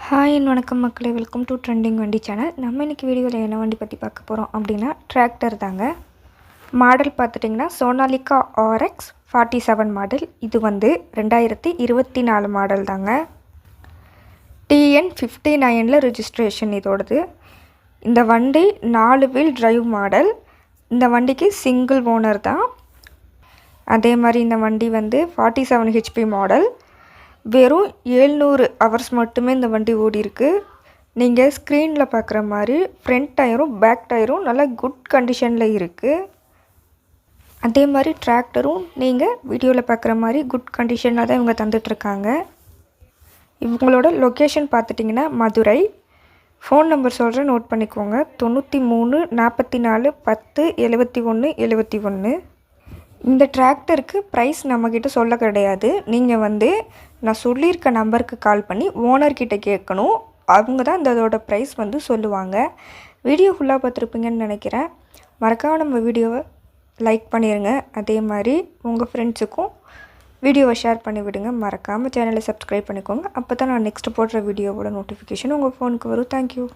Hi வணக்கம் மக்களே, welcome to trending வண்டி சேனல். நம்ம இன்றைக்கி வீடியோவில் என்ன வண்டி பற்றி பார்க்க போகிறோம் அப்படின்னா டிராக்டர் தாங்க. மாடல் பார்த்துட்டிங்கன்னா சோனாலிகா RX 47 மாடல். இது 2024 மாடல் தாங்க. TN 59 ரெஜிஸ்ட்ரேஷன் இதோடது. இந்த வண்டி 4 வீல் டிரைவ் மாடல். இந்த வண்டிக்கு சிங்கிள் ஓனர் தான். அதே மாதிரி இந்த வண்டி 47 HP மாடல். வெறும் 700 ஹவர்ஸ் மட்டுமே இந்த வண்டி ஓடிருக்கு. நீங்கள் ஸ்க்ரீனில் பார்க்குற மாதிரி ஃப்ரண்ட் டயரும் பேக் டயரும் நல்லா குட் கண்டிஷனில் இருக்குது. அதே மாதிரி டிராக்டரும் நீங்கள் வீடியோவில் பார்க்குற மாதிரி குட் கண்டிஷனில் தான் இவங்க தந்துட்டுருக்காங்க. இவங்களோட லொக்கேஷன் பார்த்துட்டிங்கன்னா மதுரை. ஃபோன் நம்பர் சொல்கிறேன், நோட் பண்ணிக்கோங்க. 93 44 10 71 71. இந்த டிராக்டருக்கு ப்ரைஸ் நம்மக்கிட்ட சொல்ல கிடையாது. நீங்கள் நான் சொல்லியிருக்க நம்பருக்கு கால் பண்ணி ஓனர்கிட்ட கேட்கணும். அவங்க தான் இதோட ப்ரைஸ் சொல்லுவாங்க. வீடியோ ஃபுல்லாக பார்த்துருப்பீங்கன்னு நினைக்கிறேன். மறக்காமல் நம்ம வீடியோவை லைக் பண்ணிடுங்க. அதே மாதிரி உங்கள் ஃப்ரெண்ட்ஸுக்கும் வீடியோவை ஷேர் பண்ணி விடுங்க. மறக்காமல் சேனலை சப்ஸ்கிரைப் பண்ணிக்கோங்க. அப்போ தான் நான் நெக்ஸ்ட் போடுற வீடியோவோட நோட்டிஃபிகேஷன் உங்கள் ஃபோனுக்கு வரும். தேங்க்யூ.